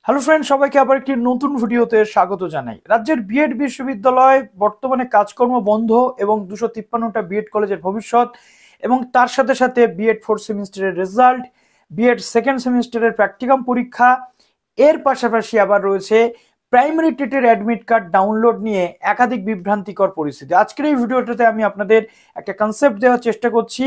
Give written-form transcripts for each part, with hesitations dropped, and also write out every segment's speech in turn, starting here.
Hello friend, সবাইকে আবার একটি নতুন ভিডিওতে স্বাগত জানাই। রাজ্যের বিএড বিশ্ববিদ্যালয় বর্তমানে কাজকর্ম বন্ধ এবং 253টা বিএড কলেজের ভবিষ্যৎ এবং তার সাথে সাথে বিএড 4th সেমিস্টারের রেজাল্ট, বিএড 2nd সেমিস্টারের প্র্যাকটিকাম পরীক্ষা, এর পাশাপাশি আবার রয়েছে প্রাইমারি টেটের অ্যাডমিট কার্ড ডাউনলোড নিয়ে একাধিক বিভ্রান্তিকর পরিস্থিতি। আজকের এই ভিডিওটাতে আমি আপনাদের একটা কনসেপ্ট দেওয়ার চেষ্টা করছি,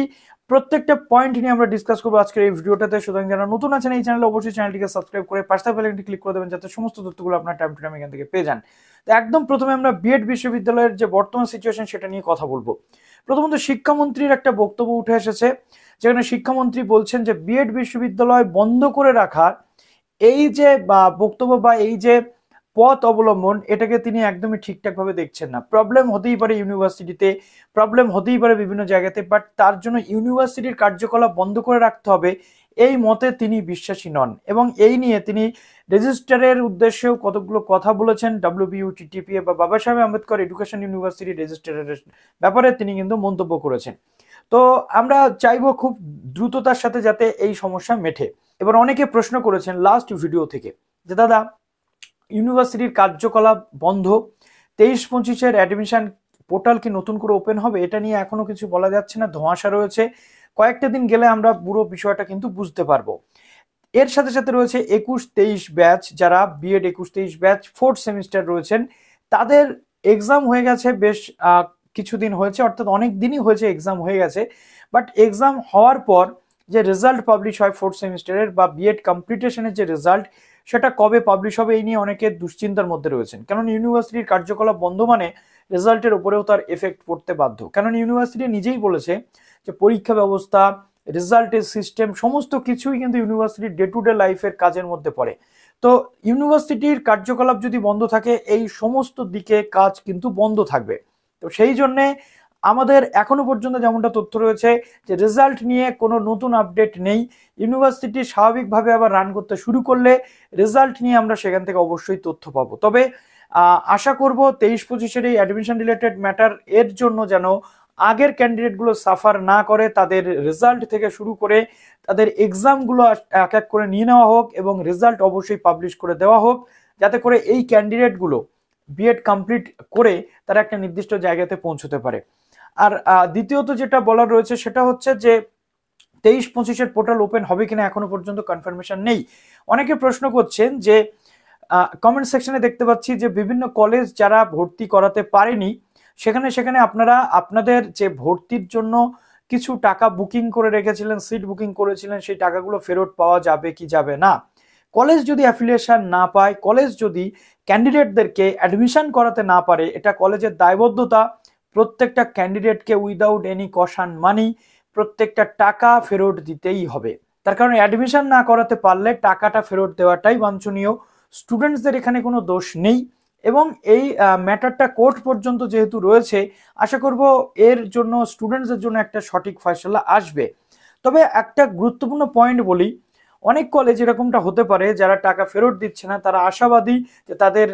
প্রত্যেকটা পয়েন্ট নিয়ে আমরা ডিসকাস করবো আজকের এই ভিডিওটাতে। সুতরাং যারা নতুন আছেন এই চ্যানেলে অবশ্যই চ্যানেলটিকে সাবস্ক্রাইব করে পাশে বেল আইকনটি ক্লিক করে দেবেন যাতে সমস্ত তথ্যগুলো আপনার টাইম টু টাইম এখান থেকে পেয়ে যান। তো একদম প্রথমে আমরা বিএড বিশ্ববিদ্যালয়ের যে বর্তমান সিচুয়েশন সেটা নিয়ে কথা বলবো। প্রথমত শিক্ষামন্ত্রীর একটা বক্তব্য উঠে এসেছে, যেখানে শিক্ষামন্ত্রী বলছেন যে বিএড বিশ্ববিদ্যালয় বন্ধ করে রাখার এই যে বক্তব্য বা এই যে পথ অবলম্বন, এটাকে তিনি একদমই ঠিকঠাক ভাবে দেখছেন না। প্রবলেম হতেই পারে ইউনিভার্সিটিতে, প্রবলেম হতেই পারে বিভিন্ন জায়গাতে, বাট তার জন্য ইউনিভার্সিটির কার্যকলাপ বন্ধ করে রাখতে হবে এই মতে তিনি বিশ্বাসী নন। এবং এই নিয়ে তিনি রেজিস্ট্রারের উদ্দেশ্যেও কতগুলো কথা বলেছেন। WBUTTEPA বা বাবাসাহেব আম্বেদকর এডুকেশন ইউনিভার্সিটি রেজিস্ট্রারের ব্যাপারে তিনি কিন্তু মন্তব্য করেছেন। তো আমরা চাইবো খুব দ্রুততার সাথে যাতে এই সমস্যা মেটে। এবার অনেকে প্রশ্ন করেছেন লাস্ট ভিডিও থেকে যে দাদা, ইউনিভার্সিটির কার্যকলাপ বন্ধ, 23-25-এর অ্যাডমিশন পোর্টাল কি নতুন করে ওপেন হবে? এটা নিয়ে এখনো কিছু বলা যাচ্ছে না, ধোঁয়াশা রয়েছে। কয়েকটা দিন গেলে আমরা পুরো বিষয়টা কিন্তু বুঝতে পারবো। এর সাথে সাথে রয়েছে 21-23 ব্যাচ, যারা বিএড 21-23 ব্যাচ 4th সেমিস্টার রয়েছেন, তাদের এক্সাম হয়ে গেছে বেশ কিছুদিন হয়েছে, অর্থাৎ অনেক দিনই হয়েছে এক্সাম হয়ে গেছে। বাট এক্সাম হওয়ার পর যে রেজাল্ট পাবলিশ হয় 4th সেমিস্টারের বা বিএড কমপ্লিটেশনের যে রেজাল্ট, সেটা কবে পাবলিশ হবে এই নিয়ে অনেকে দুশ্চিন্তার মধ্যে রয়েছেন। কারণ ইউনিভার্সিটির কার্যকলাপ বন্ধ মানে রেজাল্টের উপরেও তার এফেক্ট পড়তে বাধ্য। কারণ ইউনিভার্সিটি নিজেই বলেছে যে পরীক্ষা ব্যবস্থা, রেজাল্টের সিস্টেম সমস্ত কিছুই কিন্তু ইউনিভার্সিটির ডে টু ডে লাইফের কাজের মধ্যে পড়ে। তো ইউনিভার্সিটির কার্যকলাপ যদি বন্ধ থাকে, এই সমস্ত দিকে কাজ কিন্তু বন্ধ থাকবে। তো সেই জন্যে আমাদের এখনো পর্যন্ত যেমনটা তথ্য রয়েছে যে রেজাল্ট নিয়ে কোনো নতুন আপডেট নেই। ইউনিভার্সিটি স্বাভাবিকভাবে আবার রান করতে শুরু করলে রেজাল্ট নিয়ে আমরা সেখান থেকে অবশ্যই তথ্য পাবো। তবে আশা করব 23-25-এর এই অ্যাডমিশন রিলেটেড ম্যাটার এর জন্য যেন আগের ক্যান্ডিডেটগুলো সাফার না করে, তাদের রেজাল্ট থেকে শুরু করে তাদের এক্সামগুলো এক এক করে নিয়ে নেওয়া হোক এবং রেজাল্ট অবশ্যই পাবলিশ করে দেওয়া হোক, যাতে করে এই ক্যান্ডিডেটগুলো বিএড কমপ্লিট করে তারা একটা নির্দিষ্ট জায়গাতে পৌঁছতে পারে। আর দ্বিতীয়ত যেটা বলার রয়েছে সেটা হচ্ছে যে 23-25-এর পোর্টাল ওপেন হবে কিনা এখনো পর্যন্ত কনফার্মেশন নেই। অনেকে প্রশ্ন করছেন যে কমেন্ট সেকশনে দেখতে পাচ্ছি যে বিভিন্ন কলেজ যারা ভর্তি করাতে পারেনি সেখানে আপনারা আপনাদের যে ভর্তির জন্য কিছু টাকা বুকিং করে রেখেছিলেন, সিট বুকিং করেছিলেন, সেই টাকাগুলো ফেরত পাওয়া যাবে কি যাবে না। কলেজ যদি অ্যাফিলিয়েশন না পায়, কলেজ যদি ক্যান্ডিডেটদেরকে অ্যাডমিশন করাতে না পারে, এটা কলেজের দায়বদ্ধতা প্রত্যেকটা ক্যান্ডিডেটকে উইদাউট এনি কশন মানি প্রত্যেকটা টাকা ফেরত দিতেই হবে। তার কারণ অ্যাডমিশন না করাতে পারলে টাকাটা ফেরত দেওয়াটাই বাঞ্ছনীয়। স্টুডেন্টসদের এখানে কোনো দোষ নেই এবং এই ম্যাটারটা কোর্ট পর্যন্ত যেহেতু রয়েছে, আশা করব এর জন্য স্টুডেন্টসদের জন্য একটা সঠিক ফয়সালা আসবে। তবে একটা গুরুত্বপূর্ণ পয়েন্ট বলি, অনেক কলেজ এরকমটা হতে পারে যারা টাকা ফেরত দিচ্ছে না, তারা আশাবাদী যে তাদের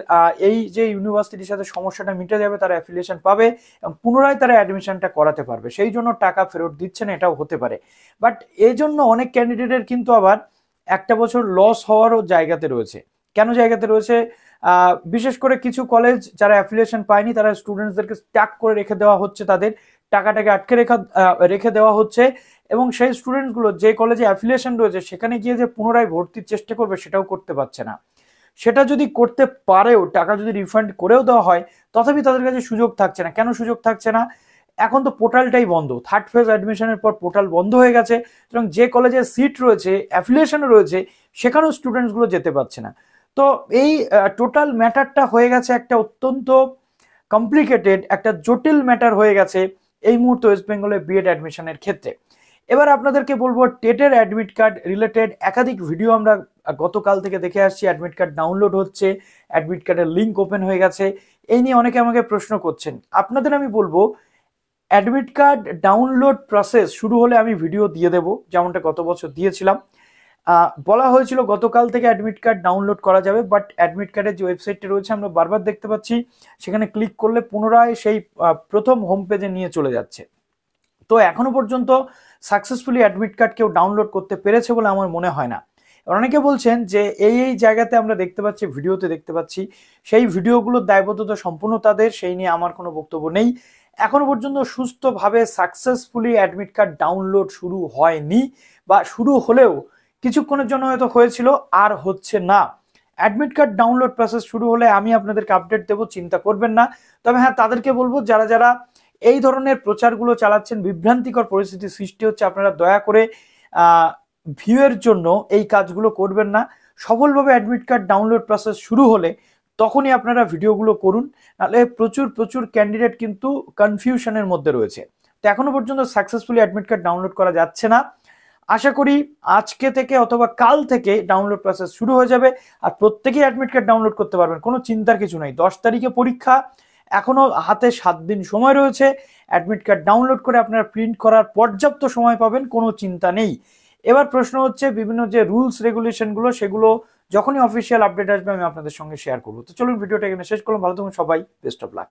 এই যে ইউনিভার্সিটির সাথে সমস্যাটা মিটে যাবে, তারা অ্যাফিলিয়েশন পাবে এবং পুনরায় তারা অ্যাডমিশনটা করাতে পারবে, সেই জন্য টাকা ফেরত দিচ্ছে না, এটাও হতে পারে। বাট এই জন্য অনেক ক্যান্ডিডেটের কিন্তু আবার একটা বছর লস হওয়ারও জায়গাতে রয়েছে। কেন জায়গাতে রয়েছে? বিশেষ করে কিছু কলেজ যারা অ্যাফিলিয়েশন পায়নি তারা স্টুডেন্টসদেরকে স্ট্যাক করে রেখে দেওয়া হচ্ছে, তাদের টাকাটাকে আটকে রেখে দেওয়া হচ্ছে এবং সেই স্টুডেন্টসগুলো যে কলেজে অ্যাফিলিয়েশন রয়েছে সেখানে গিয়ে যে পুনরায় ভর্তির চেষ্টা করবে সেটাও করতে পারছে না। সেটা যদি করতে পারেও, টাকা যদি রিফান্ড করেও দেওয়া হয়, তথাপি তাদের কাছে সুযোগ থাকছে না। কেন সুযোগ থাকছে না? এখন তো পোর্টালটাই বন্ধ, থার্ড ফেজ অ্যাডমিশনের পর পোর্টাল বন্ধ হয়ে গেছে, এবং যে কলেজে সিট রয়েছে, অ্যাফিলিয়েশনও রয়েছে, সেখানেও স্টুডেন্টসগুলো যেতে পারছে না। তো এই টোটাল ম্যাটারটা হয়ে গেছে একটা অত্যন্ত কমপ্লিকেটেড, একটা জটিল ম্যাটার হয়ে গেছে এই মুহূর্তে ওয়েস্ট বেঙ্গলের বিএড অ্যাডমিশনের ক্ষেত্রে। এবার আপনাদেরকে বলবো টেটের অ্যাডমিট কার্ড রিলেটেড একাধিক ভিডিও আমরা গতকাল থেকে দেখে আসছি। অ্যাডমিট কার্ড ডাউনলোড হচ্ছে, অ্যাডমিট কার্ডের লিঙ্ক ওপেন হয়ে গেছে, এই নিয়ে অনেকে আমাকে প্রশ্ন করছেন। আপনাদের আমি বলবো অ্যাডমিট কার্ড ডাউনলোড প্রসেস শুরু হলে আমি ভিডিও দিয়ে দেবো, যেমনটা গত বছর দিয়েছিলাম। বলা হয়েছিল গতকাল থেকে অ্যাডমিট কার্ড ডাউনলোড করা যাবে, বাট অ্যাডমিট কার্ডের যে ওয়েবসাইটটি রয়েছে আমরা বারবার দেখতে পাচ্ছি সেখানে ক্লিক করলে পুনরায় সেই প্রথম হোম পেজে নিয়ে চলে যাচ্ছে। তো এখনো পর্যন্ত সাকসেসফুলি অ্যাডমিট কার্ড কেউ ডাউনলোড করতে পেরেছে বলে আমার মনে হয় না। অনেকে বলছেন যে এই জায়গাতে আমরা দেখতে পাচ্ছি, ভিডিওতে দেখতে পাচ্ছি, সেই ভিডিওগুলোর দায়বদ্ধতা সম্পূর্ণ তাদের, সেই নিয়ে আমার কোনো বক্তব্য নেই। এখনো পর্যন্ত সুস্থভাবে সাকসেসফুলি অ্যাডমিট কার্ড ডাউনলোড শুরু হয়নি, বা শুরু হলেও কিছুক্ষণের জন্য হয়তো হয়েছিল, আর হচ্ছে না। অ্যাডমিট কার্ড ডাউনলোড প্রসেস শুরু হলে আমি আপনাদেরকে আপডেট দেবো, চিন্তা করবেন না। তবে হ্যাঁ, তাদেরকে বলবো যারা যারা এই ধরনের প্রচারগুলো চালাচ্ছেন, বিভ্রান্তিকর পরিস্থিতি সৃষ্টি হচ্ছে, আপনারা দয়া করে ভিউয়ের জন্য এই কাজগুলো করবেন না। সফলভাবে অ্যাডমিট কার্ড ডাউনলোড প্রসেস শুরু হলে তখনই আপনারা ভিডিওগুলো করুন, নাহলে প্রচুর ক্যান্ডিডেট কিন্তু কনফিউশনের মধ্যে রয়েছে। তো এখনো পর্যন্ত সাকসেসফুলি অ্যাডমিট কার্ড ডাউনলোড করা যাচ্ছে না। আশা করি আজকে থেকে অথবা কাল থেকে ডাউনলোড প্রসেস শুরু হয়ে যাবে, আর প্রত্যেকেই অ্যাডমিট কার্ড ডাউনলোড করতে পারবেন, কোনো চিন্তার কিছু নেই। 10 তারিখে পরীক্ষা, এখনো হাতে 7 দিন সময় রয়েছে। অ্যাডমিট কার্ড ডাউনলোড করে আপনারা প্রিন্ট করার পর্যাপ্ত সময় পাবেন, কোনো চিন্তা নেই। এবার প্রশ্ন হচ্ছে বিভিন্ন যে রুলস রেগুলেশনগুলো, সেগুলো যখনই অফিসিয়াল আপডেট আসবে আমি আপনাদের সঙ্গে শেয়ার করবো। তো চলুন ভিডিওটা এখানে শেষ করলাম। ভালো থাকুন সবাই, বেস্ট অফ লাক।